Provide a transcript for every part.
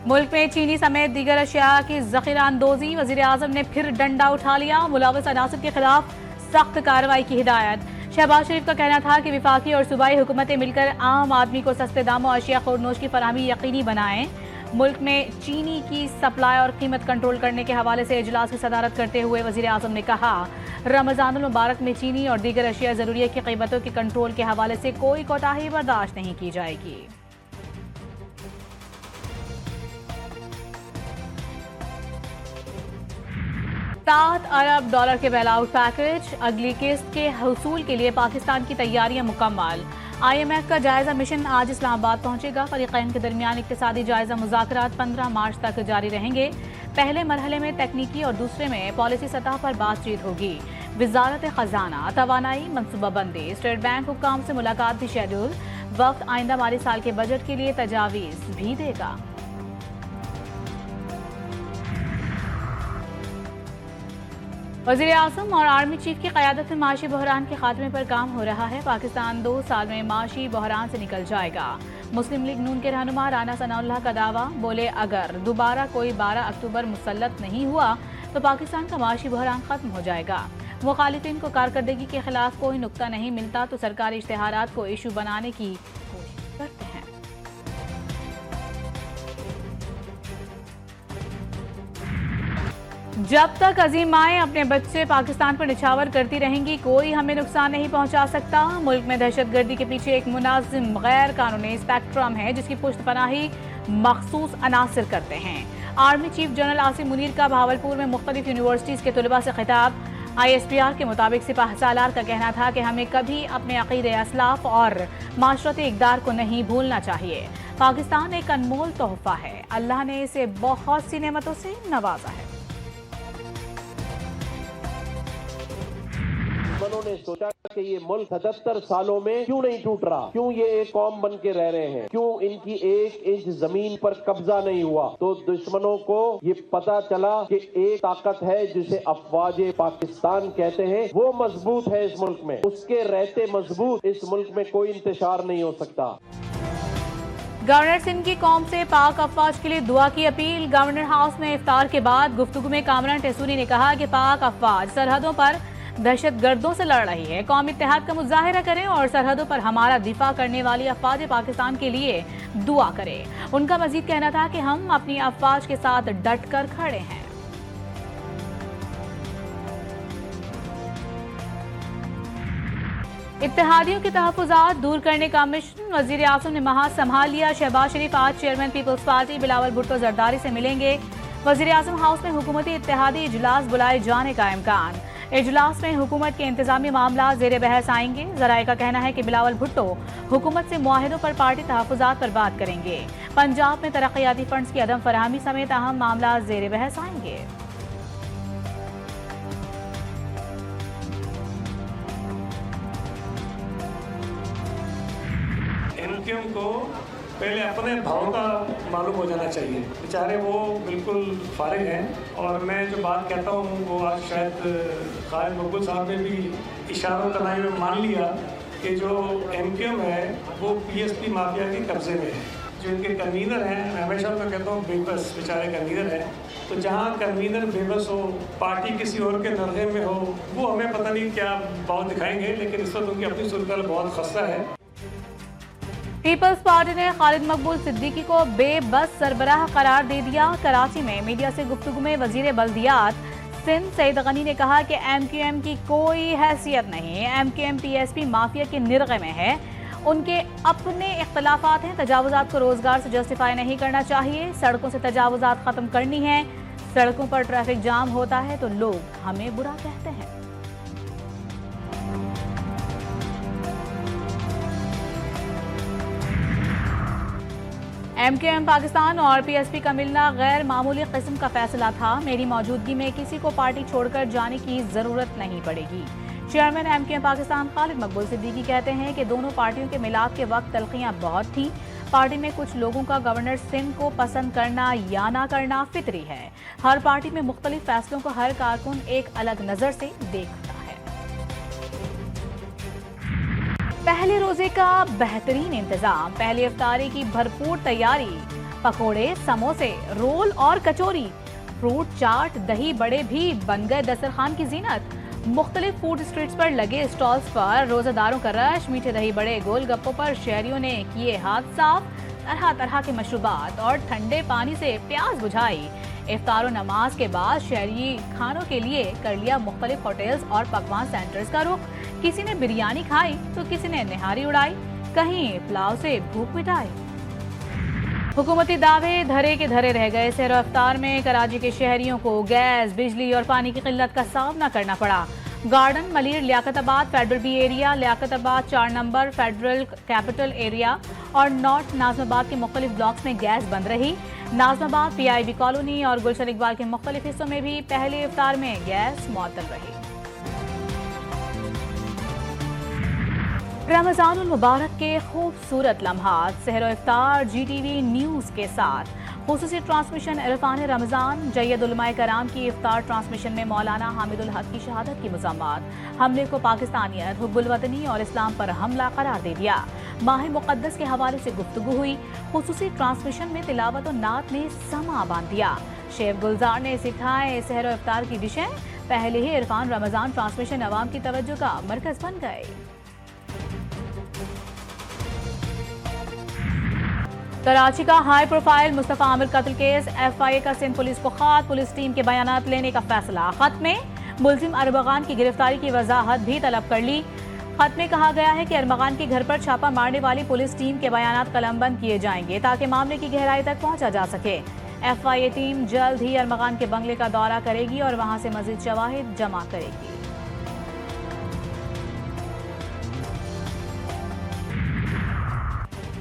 मुल्क में चीनी समेत दीगर अशिया की जखीरा अंदोजी, वजीर आजम ने फिर डंडा उठा लिया। मुलविस अनासर के खिलाफ सख्त कार्रवाई की हिदायत। शहबाज शरीफ का कहना था कि विफाकी और सूबाई हुकूमतें मिलकर आम आदमी को सस्ते दामों अशिया खोरनोश की फराहमी यकीनी बनाएं। मुल्क में चीनी की सप्लाई और कीमत कंट्रोल करने के हवाले से इजलास की सदारत करते हुए वजीर आजम ने कहा, रमजानुल मुबारक में चीनी और दीगर अशिया जरूरिया की कीमतों के कंट्रोल के हवाले से कोई कोताही बर्दाश्त नहीं की जाएगी। $7 अरब के बेल आउट पैकेज, अगली किस्त के हसूल के लिए पाकिस्तान की तैयारियां मुकम्मल। IMF का जायजा मिशन आज इस्लामाबाद पहुंचेगा। फरीकैन के दरमियान इक्तिसादी जायजा मुज़ाकरात 15 मार्च तक जारी रहेंगे। पहले मरहले में तकनीकी और दूसरे में पॉलिसी सतह पर बातचीत होगी। वजारत खजाना, तवानाई, मनसूबाबंदी, स्टेट बैंक हुक्काम से मुलाकात भी शेड्यूल। वक्त आइंदा माली साल के बजट के लिए तजावीज़ भी देगा। वज़ीर आज़म और आर्मी चीफ की क़यादत में माशी बहरान के खात्मे पर काम हो रहा है। पाकिस्तान 2 साल में माशी बहरान से निकल जाएगा। मुस्लिम लीग नून के रहनुमा राना सनाउल्लाह का दावा, बोले अगर दोबारा कोई 12 अक्टूबर मुसल्लत नहीं हुआ तो पाकिस्तान का माशी बहरान खत्म हो जाएगा। मुखालिफिन को कारकर्दगी के खिलाफ कोई नुक्ता नहीं मिलता तो सरकारी इश्तिहारात को इशू बनाने की कोशिश करते हैं। जब तक अजीम माएँ अपने बच्चे पाकिस्तान पर निछावर करती रहेंगी, कोई हमें नुकसान नहीं पहुंचा सकता। मुल्क में दहशतगर्दी के पीछे एक मुनाजिम गैर कानूनी स्पेक्ट्रम है जिसकी पुश्तपनाही मखसूस अनासिर करते हैं। Army chief general Asim Munir का भावलपुर में मुख्तलिफ यूनिवर्सिटीज़ के तलबा से खिताब। ISPR के मुताबिक सिपाह सालार का कहना था कि हमें कभी अपने अक़ीदे असलाफ और माशरती इक़दार को नहीं भूलना चाहिए। पाकिस्तान एक अनमोल तोहफा है, अल्लाह ने इसे बहुत सी नेमतों से नवाजा है। उन्होंने सोचा कि ये मुल्क 77 सालों में क्यों नहीं टूट रहा, क्यों ये एक कौम बन के रह रहे हैं, क्यों इनकी 1 इंच जमीन पर कब्जा नहीं हुआ। तो दुश्मनों को ये पता चला कि एक ताकत है जिसे अफवाज पाकिस्तान कहते हैं, वो मजबूत है इस मुल्क में। उसके रहते मजबूत इस मुल्क में कोई इंतशार नहीं हो सकता। गवर्नर सिंध की कौम से पाक अफवाज के लिए दुआ की अपील। गवर्नर हाउस में इफ्तार के बाद गुफ्तगू में कामरान टेसूरी ने कहा कि पाक अफवाज सरहदों पर दहशतगर्दों से लड़ रही है, कौमी इत्तेहाद का मुजाहिरा करें और सरहदों पर हमारा दिफा करने वाली अफवाज पाकिस्तान के लिए दुआ करें। उनका मजीद कहना था कि हम अपनी अफवाज के साथ डट कर खड़े हैं। इत्तेहादियों के तहफ़्फ़ुज़ात दूर करने का मिशन, वज़ीर आज़म ने महाज संभाल लिया। शहबाज शरीफ आज chairman Peoples Party Bilawal Bhutto Zardari से मिलेंगे। वज़ीर आज़म हाउस में हुकूमती इत्तेहादी इजलास बुलाए जाने का इम्कान। इजलास में हुकूमत के इंतजामी मामला ज़ेर बहस आएंगे। ज़राए का कहना है कि बिलावल भुट्टो हुकूमत से मुआहिदों पर पार्टी तहफ़्फ़ुज़ात पर बात करेंगे। पंजाब में तरक्याती फंड्स की अदम फराहमी समेत अहम मामला ज़ेर बहस आएंगे। एमक्यूएम को पहले अपने भाव का मालूम हो जाना चाहिए। बेचारे वो बिल्कुल फारिग हैं और मैं जो बात कहता हूँ वो आज शायद खालिद मकबूल साहब ने भी इशारों तनाई में मान लिया कि जो एमक्यूएम है वो पीएसपी माफिया के कब्जे में है। जो इनके कन्वीनर हैं, मैं हमेशा तो कहता हूँ बेबस बेचारे कन्वीनर हैं। तो जहाँ कन्वीनर बेबस हो, पार्टी किसी और के दर्जे में हो, वो हमें पता नहीं क्या भाव दिखाएंगे, लेकिन इस वक्त उनकी अपनी सूरत बहुत खस्ता है। पीपल्स पार्टी ने खालिद मकबूल सिद्दीकी को बेबस सरबराह करार दे दिया। कराची में मीडिया से गुफ्तगू में वजीर बल्दियात सिंध सईद गनी ने कहा कि एमक्यूएम की कोई हैसियत नहीं। एमक्यूएम पीएसपी माफिया के निर्गे में है, उनके अपने इख्तलाफात हैं। तजावुजात को रोजगार से जस्टिफाई नहीं करना चाहिए। सड़कों से तजावुजात खत्म करनी है। सड़कों पर ट्रैफिक जाम होता है तो लोग हमें बुरा कहते हैं। एमक्यूएम पाकिस्तान और पीएसपी का मिलना गैर मामूली किस्म का फैसला था। मेरी मौजूदगी में किसी को पार्टी छोड़कर जाने की जरूरत नहीं पड़ेगी। चेयरमैन एमक्यूएम पाकिस्तान खालिद मकबूल सिद्दीकी कहते हैं कि दोनों पार्टियों के मिलाप के वक्त तलखियां बहुत थीं। पार्टी में कुछ लोगों का गवर्नर सिंध को पसंद करना या ना करना फितरी है। हर पार्टी में मुख्तलिफ फैसलों को हर कारकुन एक अलग नजर से देखता है। पहले रोजे का बेहतरीन इंतजाम, पहली इफ्तारी की भरपूर तैयारी। पकोड़े, समोसे, रोल और कचौरी, फ्रूट चाट, दही बड़े भी बन गए दस्तरखान की जीनत। मुख्तलिफ फूड स्ट्रीट्स पर लगे स्टॉल्स पर रोजादारों का रश। मीठे दही बड़े, गोलगप्पों पर शहरियों ने किए हाथ साफ। तरह तरह के मशरूबात और ठंडे पानी से प्यास बुझाई। इफ्तार और नमाज के बाद शहरी खानों के लिए कर लिया मुख्तलिफ होटल्स और पकवान सेंटर्स का रुख। किसी ने बिरयानी खाई तो किसी ने निहारी उड़ाई, कहीं पुलाव से भूख मिटाई। हुकूमती दावे धरे के धरे रह गए। सहर इफ्तार में कराची के शहरियों को गैस, बिजली और पानी की किल्लत का सामना करना पड़ा। Garden, Malir, Liaquatabad Federal B Area, Liaquatabad 4 number federal capital area और नॉर्थ नाजमाबाद के मुख्तलिफ ब्लॉक्स में गैस बंद रही। नाजमाबाद, PIB कॉलोनी और गुलशन इकबाल के मुख्तलिफ हिस्सों में भी पहले इफ्तार में गैस मअतल रही। रमजानुल मुबारक के खूबसूरत लम्हात सहर इफ्तार GTV न्यूज़ के साथ। खुसूसी ट्रांसमिशन इरफान रमज़ान जय्यद उलमाए कराम की इफ्तार ट्रांसमिशन में मौलाना हामिदुल हक की शहादत की मज़म्मत। हमले को पाकिस्तानियत, हुब्बुल वतनी और इस्लाम पर हमला करार दे दिया। माह मुक़द्दस के हवाले से गुफ्तगू हुई। खुसूसी ट्रांसमिशन में तिलावत और नात ने समा बांध दिया। शेफ गुलजार ने सिखाए सहर इफ्तार की डिशें। पहले ही इरफान रमज़ान ट्रांसमिशन अवाम की तवज्जो का मरकज़ बन गए। कराची का हाई प्रोफाइल मुस्तफ़ा आमिर कत्ल केस, FIA का सिंध पुलिस को खात। पुलिस टीम के बयानात लेने का फैसला। खत में मुलजिम अरमगान की गिरफ्तारी की वजाहत भी तलब कर ली। खत में कहा गया है कि अरमगान के घर पर छापा मारने वाली पुलिस टीम के बयानात कलमबंद किए जाएंगे ताकि मामले की गहराई तक पहुंचा जा सके। FIA टीम जल्द ही अरमगान के बंगले का दौरा करेगी और वहां से मजीद शवाहिद जमा करेगी।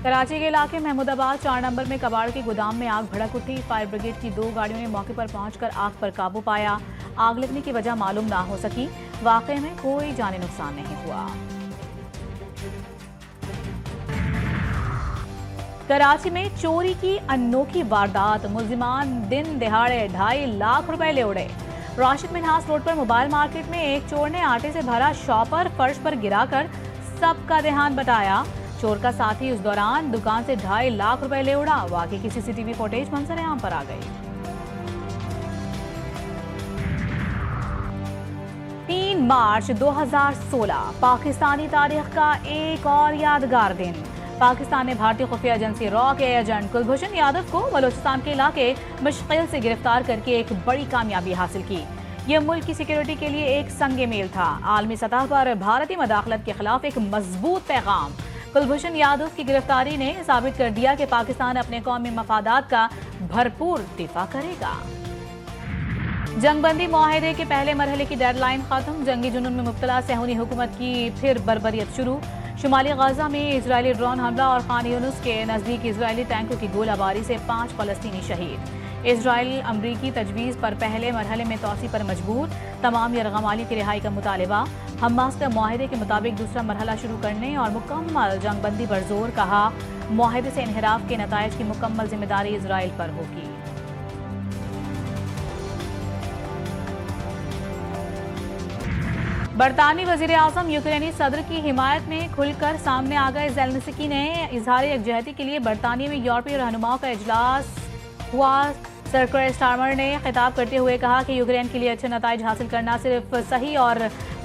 कराची के इलाके महमूदाबाद 4 नंबर में कबाड़ के गोदाम में आग भड़क उठी। फायर ब्रिगेड की 2 गाड़ियों ने मौके पर पहुंचकर आग पर काबू पाया। आग लगने की वजह मालूम ना हो सकी। वाकये में कोई जानी नुकसान नहीं हुआ। कराची में चोरी की अनोखी वारदात। मुलजिमान दिन दिहाड़े 2.5 लाख रुपए ले उड़े। राशिद मिन्हास रोड पर मोबाइल मार्केट में एक चोर ने आटे से भरा शॉपर फर्श पर गिराकर सबका ध्यान बटाया। चोर का साथी उस दौरान दुकान से 2.5 लाख रुपए ले उड़ा। वाकई की CCTV फुटेज मंजर आम पर आ गई। 3 मार्च 2016 पाकिस्तानी तारीख का एक और यादगार दिन। पाकिस्तान ने भारतीय खुफिया एजेंसी रॉ के एजेंट कुलभूषण यादव को बलूचिस्तान के इलाके मुश्किल से गिरफ्तार करके एक बड़ी कामयाबी हासिल की। यह मुल्क की सिक्योरिटी के लिए एक संगे मील था। आलमी सतह पर भारतीय मदाखलत के खिलाफ एक मजबूत पैगाम। कुलभूषण यादव की गिरफ्तारी ने साबित कर दिया कि पाकिस्तान अपने कौमी मफादात का भरपूर दिफा करेगा। जंगबंदी मुआहदे के पहले मरहले की डेडलाइन खत्म। जंगी जुनून में मुब्तला सहूनी हुकूमत की फिर बर्बरियत शुरू। शुमाली गाजा में इजरायली ड्रोन हमला और खान यूनुस के नजदीक इजरायली टैंकों की गोलाबारी से 5 फलस्तीनी शहीद। इजराइल अमरीकी तजवीज़ पर पहले मरहले में तोसी पर मजबूर। तमाम यरगमाली की रिहाई का मुतालबा। हमास का मुआहदे के मुताबिक दूसरा मरहला शुरू करने और मुकम्मल जंगबंदी पर जोर। कहा मुआहदे से इन्हिराफ के नताइज की मुकम्मल जिम्मेदारी इजराइल पर होगी। बरतानी वजीर आजम यूक्रेनी सदर की हिमायत में खुलकर सामने आ गए। ज़ेलेंस्की ने इजहार यकजहती के लिए बरतानिया में यूरोपीय रहनुमाओं का इजलास हुआ। सर कीर स्टारमर ने खिताब करते हुए कहा कि यूक्रेन के लिए अच्छे नताइज हासिल करना सिर्फ सही और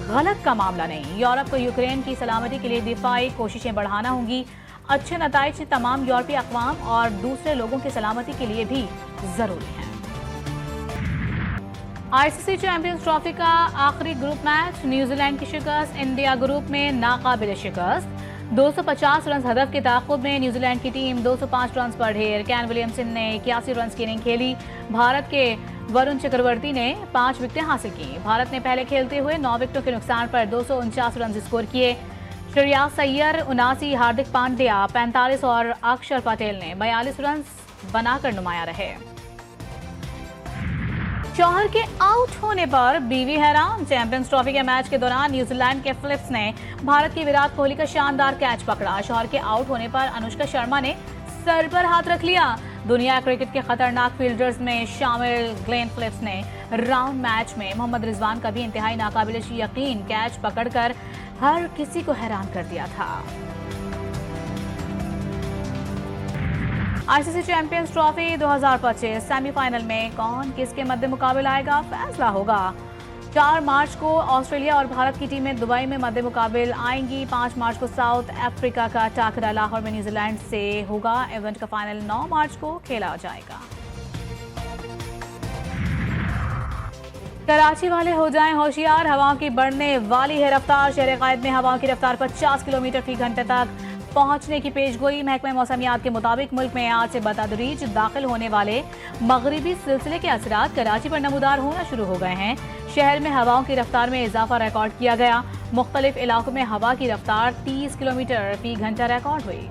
गलत का मामला नहीं, यूरोप को यूक्रेन की सलामती के लिए दिफाई कोशिशें बढ़ाना होंगी। अच्छे नताइज तमाम यूरोपीय अक़वाम और दूसरे लोगों की सलामती के लिए भी ज़रूरी हैं। ICC चैंपियंस ट्रॉफी का आखिरी ग्रुप मैच। न्यूजीलैंड की शिकस्त। इंडिया ग्रुप में नाकाबिल शिकस्त। 250 रन हदफ के ताक़ुब में न्यूजीलैंड की टीम 205 रन पर ढेर। कैन विलियमसन ने 81 रन की इनिंग खेली। भारत के वरुण चक्रवर्ती ने 5 विकेटें हासिल की। भारत ने पहले खेलते हुए 9 विकेटों के नुकसान पर 249 रन स्कोर किए। श्रेयस अय्यर 79, हार्दिक पांड्या 45 और अक्षर पटेल ने 42 रन बनाकर नुमाया रहे। शौहर के आउट होने पर बीवी हैरान। चैंपियंस ट्रॉफी के मैच के दौरान न्यूजीलैंड के फिलिप्स ने भारत की विराट कोहली का शानदार कैच पकड़ा। शौहर के आउट होने पर अनुष्का शर्मा ने सर पर हाथ रख लिया। दुनिया क्रिकेट के खतरनाक फील्डर्स में शामिल ग्लेन फिलिप्स ने राउंड मैच में मोहम्मद रिजवान का भी इंतहाई नाकाबिल यकीन कैच पकड़कर हर किसी को हैरान कर दिया था। आईसीसी चैंपियंस ट्रॉफी 2025 सेमीफाइनल में कौन किसके मद्दे मुकाबले आएगा, फैसला होगा। 4 मार्च को ऑस्ट्रेलिया और भारत की टीमें दुबई में मद्दे मुकाबले आएंगी। 5 मार्च को साउथ अफ्रीका का टाकरा लाहौर में न्यूजीलैंड से होगा। इवेंट का फाइनल 9 मार्च को खेला जाएगा। कराची वाले हो जाएं होशियार, हवाओं की बढ़ने वाली है रफ्तार। शहर कायद में हवाओं की रफ्तार 50 किलोमीटर फी घंटे तक पहुंचने की पेशगोई। महकमे मौसमियात के मुताबिक मुल्क में आज से बतदरीज दाखिल होने वाले मगरिबी सिलसिले के असरात कराची पर नमूदार होना शुरू हो गए हैं। शहर में हवाओं की रफ्तार में इजाफा रिकॉर्ड किया गया। मुख्तलिफ इलाकों में हवा की रफ्तार 30 किलोमीटर फी घंटा रिकॉर्ड हुई।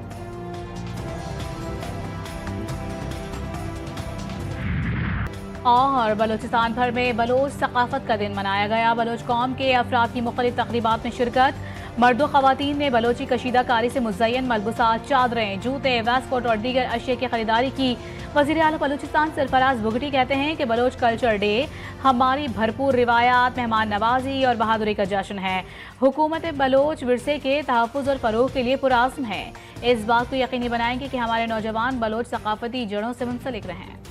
और बलूचिस्तान भर में बलोच सकाफत का दिन मनाया गया। बलोच कौम के अफराद की मुख्तलिफ तकरीबात में शिरकत। मर्दों खवातीन ने बलोची कशीदाकारी से मुज़य्यन मलबूसात, चादरें, जूते, वेस्टकोट और दीगर अशिया की खरीदारी की। वज़ीर आला बलूचिस्तान सरफराज बुगटी कहते हैं कि बलोच कल्चर डे हमारी भरपूर रिवायात, मेहमान नवाजी और बहादुरी का जश्न है। हुकूमत बलोच विरसे के तहफ़्फ़ुज़ और फ़रोग़ के लिए पुरअज़्म है। इस बात को यकीनी बनाएंगे कि हमारे नौजवान बलोच सकाफती जड़ों से मुंसलिक रहें।